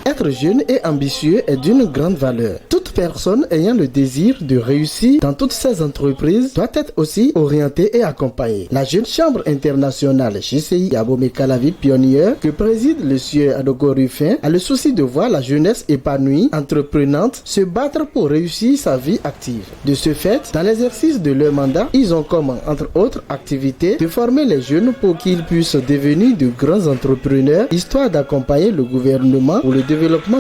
Être jeune et ambitieux est d'une grande valeur. Toute personne ayant le désir de réussir dans toutes ses entreprises doit être aussi orientée et accompagnée. La Jeune Chambre internationale GCI Abomey Calavi pionnière que préside le sieur Adogo Rufin a le souci de voir la jeunesse épanouie, entreprenante, se battre pour réussir sa vie active. De ce fait, dans l'exercice de leur mandat, ils ont comme, entre autres activités, de former les jeunes pour qu'ils puissent devenir de grands entrepreneurs, histoire d'accompagner le gouvernement pour le développement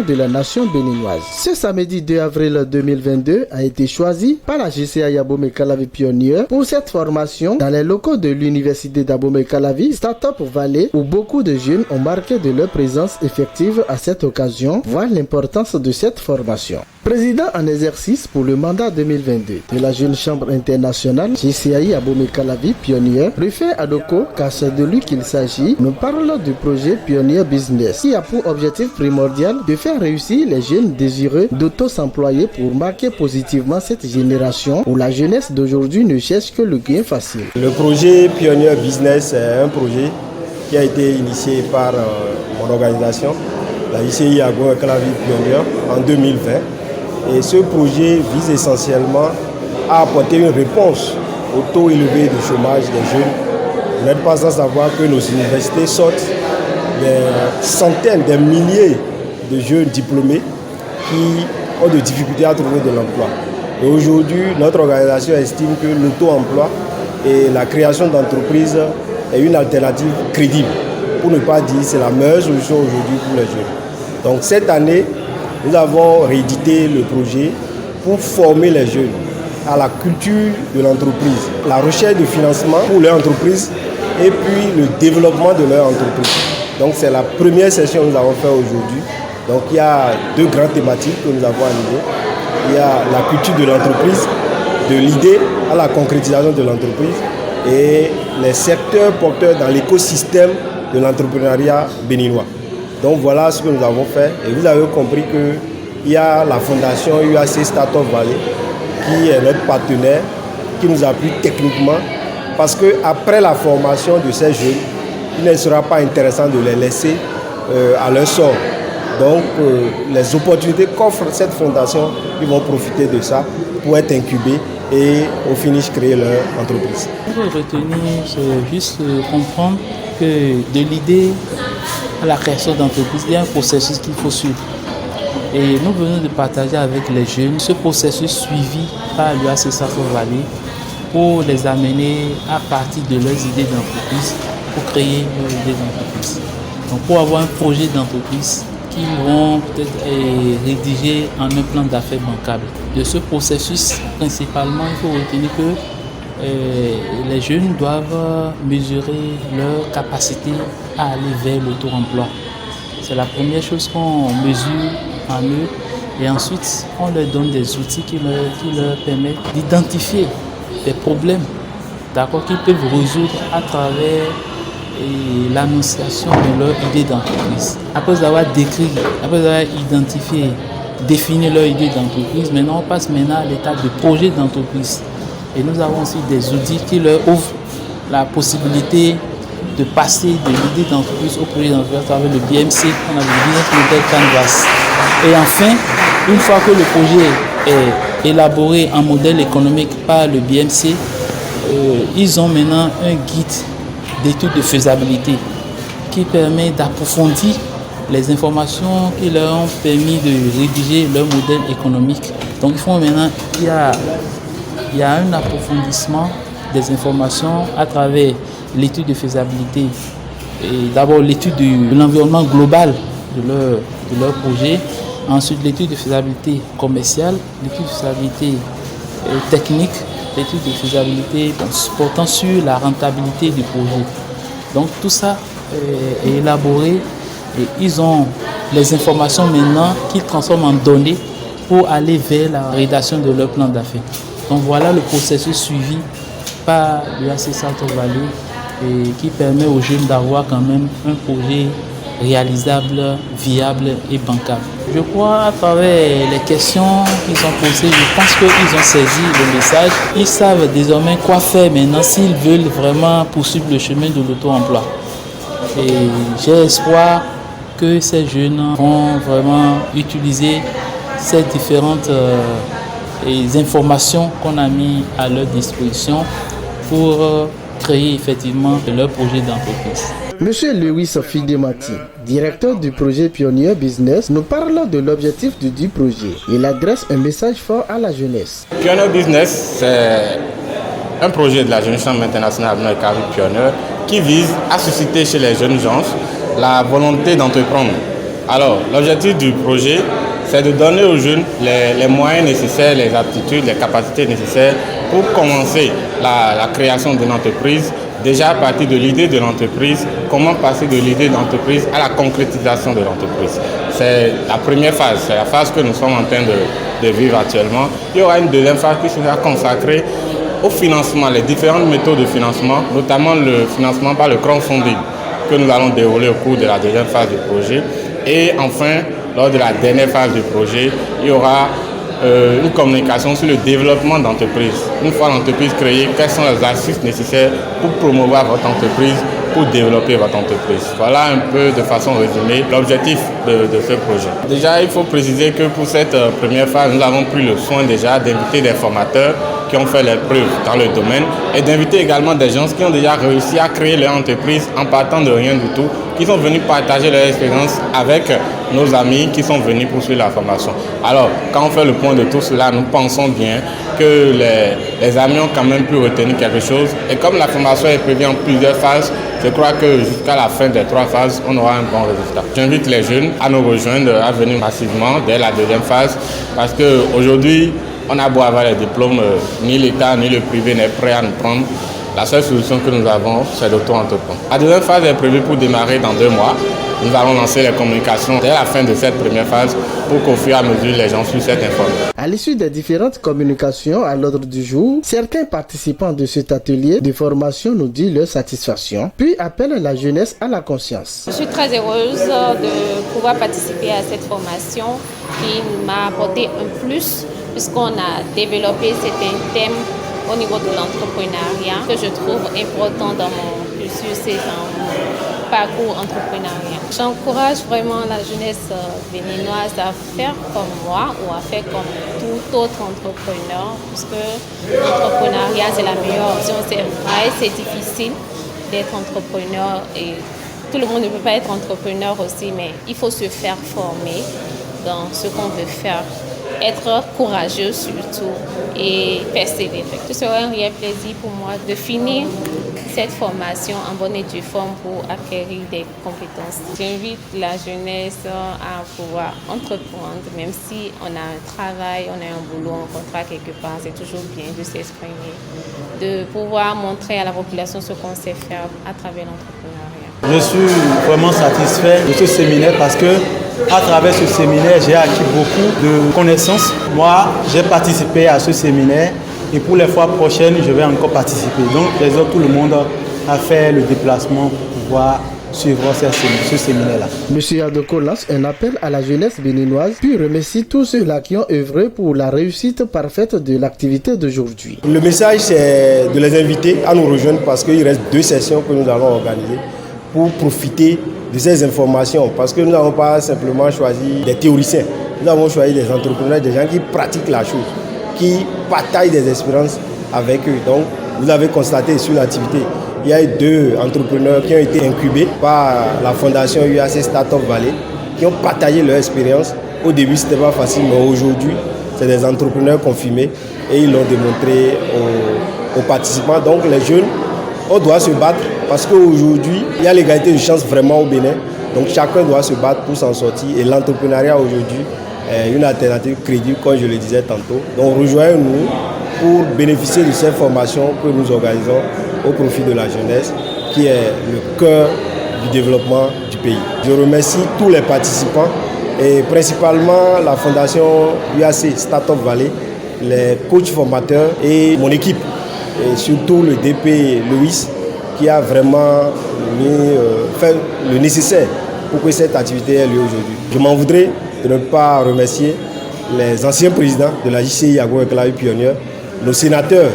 de la nation béninoise. Ce samedi 2 avril 2022 a été choisi par la GCI Abomey Calavi pionnière pour cette formation dans les locaux de l'université d'Abomey Calavi, Startup Valley, où beaucoup de jeunes ont marqué de leur présence effective à cette occasion, voire l'importance de cette formation. Président en exercice pour le mandat 2022 de la Jeune Chambre internationale GCI Abomey Calavi pionnière, Rufin Adoko, car c'est de lui qu'il s'agit, nous parle du projet Pioneer Business qui a pour objectif primordial de faire réussir les jeunes désireux d'auto-s'employer pour marquer positivement cette génération où la jeunesse d'aujourd'hui ne cherche que le gain facile. Le projet Pioneer Business est un projet qui a été initié par mon organisation, la GCI Abomey Calavi pionnière, en 2020. Et ce projet vise essentiellement à apporter une réponse au taux élevé de chômage des jeunes. Vous n'êtes pas sans savoir que nos universités sortent des centaines, des milliers de jeunes diplômés qui ont des difficultés à trouver de l'emploi. Et aujourd'hui, notre organisation estime que l'auto-emploi et la création d'entreprises est une alternative crédible. Pour ne pas dire que c'est la meilleure solution aujourd'hui pour les jeunes. Donc cette année, nous avons réédité le projet pour former les jeunes à la culture de l'entreprise, la recherche de financement pour leur entreprise et puis le développement de leur entreprise. Donc c'est la première session que nous avons faite aujourd'hui. Donc il y a deux grandes thématiques que nous avons animées. Il y a la culture de l'entreprise, de l'idée à la concrétisation de l'entreprise et les secteurs porteurs dans l'écosystème de l'entrepreneuriat béninois. Donc voilà ce que nous avons fait et vous avez compris qu'il y a la fondation UAC Startup Valley qui est notre partenaire, qui nous appuie techniquement parce qu'après la formation de ces jeunes, il ne sera pas intéressant de les laisser à leur sort. Donc les opportunités qu'offre cette fondation, ils vont profiter de ça pour être incubés et au finish créer leur entreprise. Pour retenir, c'est juste comprendre que de l'idée à la création d'entreprise, il y a un processus qu'il faut suivre. Et nous venons de partager avec les jeunes ce processus suivi par l'UAC Startup Valley pour les amener à partir de leurs idées d'entreprise pour créer leurs idées d'entreprise. Donc pour avoir un projet d'entreprise qu'ils vont peut-être rédiger en un plan d'affaires bancable. De ce processus, principalement, il faut retenir que les jeunes doivent mesurer leur capacité à aller vers l'auto-emploi. C'est la première chose qu'on mesure en eux et ensuite on leur donne des outils qui leur permettent d'identifier des problèmes qu'ils peuvent résoudre à travers l'annonciation de leur idée d'entreprise. Après avoir décrit, après avoir identifié, défini leur idée d'entreprise, maintenant on passe à l'étape de projet d'entreprise. Et nous avons aussi des outils qui leur ouvrent la possibilité de passer de l'idée d'entreprise au projet d'entreprise à travers le BMC, on a le Business Model Canvas. Et enfin, une fois que le projet est élaboré en modèle économique par le BMC, ils ont maintenant un guide d'études de faisabilité qui permet d'approfondir les informations qui leur ont permis de rédiger leur modèle économique. Donc il faut maintenant, il y a un approfondissement des informations à travers l'étude de faisabilité. Et d'abord l'étude de l'environnement global de leur projet, ensuite l'étude de faisabilité commerciale, l'étude de faisabilité technique, l'étude de faisabilité portant sur la rentabilité du projet. Donc tout ça est élaboré et ils ont les informations maintenant qu'ils transforment en données pour aller vers la rédaction de leur plan d'affaires. Donc voilà le processus suivi par l'UAC Startup Valley et qui permet aux jeunes d'avoir quand même un projet réalisable, viable et bancable. Je crois à travers les questions qu'ils ont posées, je pense qu'ils ont saisi le message. Ils savent désormais quoi faire maintenant s'ils veulent vraiment poursuivre le chemin de l'auto-emploi. Et j'ai espoir que ces jeunes vont vraiment utiliser ces différentes informations qu'on a mis à leur disposition pour créer effectivement leur projet d'entreprise. Monsieur Lewis Fidemati, directeur du projet Pioneer Business, nous parle de l'objectif du projet. Il adresse un message fort à la jeunesse. Pioneer Business, c'est un projet de la Jeune Chambre internationale de Calvi Pioneer qui vise à susciter chez les jeunes gens la volonté d'entreprendre. Alors, l'objectif du projet, c'est de donner aux jeunes les moyens nécessaires, les aptitudes, les capacités nécessaires pour commencer la création d'une entreprise. Déjà à partir de l'idée de l'entreprise, comment passer de l'idée d'entreprise à la concrétisation de l'entreprise. C'est la première phase, c'est la phase que nous sommes en train de vivre actuellement. Il y aura une deuxième phase qui sera consacrée au financement, les différentes méthodes de financement, notamment le financement par le crowdfunding que nous allons dérouler au cours de la deuxième phase du projet. Et enfin, lors de la dernière phase du projet, il y aura une communication sur le développement d'entreprise. Une fois l'entreprise créée, quelles sont les astuces nécessaires pour promouvoir votre entreprise, pour développer votre entreprise. Voilà un peu de façon résumée l'objectif de ce projet. Déjà, il faut préciser que pour cette première phase, nous avons pris le soin déjà d'inviter des formateurs qui ont fait leurs preuves dans le domaine et d'inviter également des gens qui ont déjà réussi à créer leur entreprise en partant de rien du tout, qui sont venus partager leur expérience avec nos amis qui sont venus poursuivre la formation. Alors, quand on fait le point de tout cela, nous pensons bien que les amis ont quand même pu retenir quelque chose. Et comme la formation est prévue en plusieurs phases, je crois que jusqu'à la fin des 3 phases, on aura un bon résultat. J'invite les jeunes à nous rejoindre, à venir massivement dès la deuxième phase, parce qu'aujourd'hui, on a beau avoir les diplômes, ni l'État ni le privé n'est prêt à nous prendre. La seule solution que nous avons, c'est d'auto-entreprendre. La deuxième phase est prévue pour démarrer dans 2 mois. Nous allons lancer les communications dès la fin de cette première phase pour qu'au fur et à mesure, les gens puissent être informés. À l'issue des différentes communications à l'ordre du jour, certains participants de cet atelier de formation nous disent leur satisfaction, puis appellent la jeunesse à la conscience. Je suis très heureuse de pouvoir participer à cette formation qui m'a apporté un plus puisqu'on a développé certains thèmes au niveau de l'entrepreneuriat que je trouve important dans mon cursus et dans mon parcours entrepreneurial. J'encourage vraiment la jeunesse béninoise à faire comme moi ou à faire comme tout autre entrepreneur puisque l'entrepreneuriat c'est la meilleure option. C'est vrai, c'est difficile d'être entrepreneur et tout le monde ne peut pas être entrepreneur aussi, mais il faut se faire former dans ce qu'on veut faire. Être courageux surtout et persévérer. Ce serait un réel plaisir pour moi de finir cette formation en bonne et due forme pour acquérir des compétences. J'invite la jeunesse à pouvoir entreprendre, même si on a un travail, on a un boulot, un contrat quelque part, c'est toujours bien de s'exprimer, de pouvoir montrer à la population ce qu'on sait faire à travers l'entrepreneuriat. Je suis vraiment satisfait de ce séminaire parce que à travers ce séminaire, j'ai acquis beaucoup de connaissances. Moi, j'ai participé à ce séminaire et pour les fois prochaines, je vais encore participer. Donc, j'exhorte tout le monde à faire le déplacement pour pouvoir suivre ce séminaire-là. Monsieur Adoko lance un appel à la jeunesse béninoise, puis remercie tous ceux-là qui ont œuvré pour la réussite parfaite de l'activité d'aujourd'hui. Le message, c'est de les inviter à nous rejoindre parce qu'il reste 2 sessions que nous allons organiser pour profiter de ces informations, parce que nous n'avons pas simplement choisi des théoriciens, nous avons choisi des entrepreneurs, des gens qui pratiquent la chose, qui partagent des expériences avec eux. Donc, vous avez constaté sur l'activité, il y a eu 2 entrepreneurs qui ont été incubés par la fondation UAC Startup Valley, qui ont partagé leur expérience. Au début, ce n'était pas facile, mais aujourd'hui, c'est des entrepreneurs confirmés et ils l'ont démontré aux participants. Donc, les jeunes, on doit se battre parce qu'aujourd'hui, il y a l'égalité de chance vraiment au Bénin. Donc chacun doit se battre pour s'en sortir. Et l'entrepreneuriat aujourd'hui est une alternative crédible, comme je le disais tantôt. Donc rejoignez-nous pour bénéficier de cette formation que nous organisons au profit de la jeunesse, qui est le cœur du développement du pays. Je remercie tous les participants et principalement la fondation UAC Startup Valley, les coachs formateurs et mon équipe. Et surtout le DP Louis qui a vraiment fait le nécessaire pour que cette activité ait lieu aujourd'hui. Je m'en voudrais de ne pas remercier les anciens présidents de la JCI Agro-Clavi Pioneer, nos sénateurs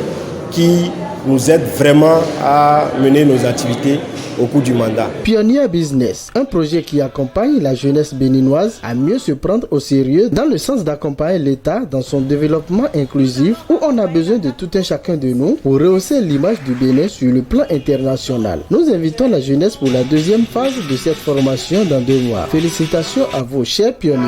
qui nous aident vraiment à mener nos activités au cours du mandat. Pioneer Business, un projet qui accompagne la jeunesse béninoise à mieux se prendre au sérieux dans le sens d'accompagner l'État dans son développement inclusif où on a besoin de tout un chacun de nous pour rehausser l'image du Bénin sur le plan international. Nous invitons la jeunesse pour la deuxième phase de cette formation dans 2 mois. Félicitations à vous, chers pionniers.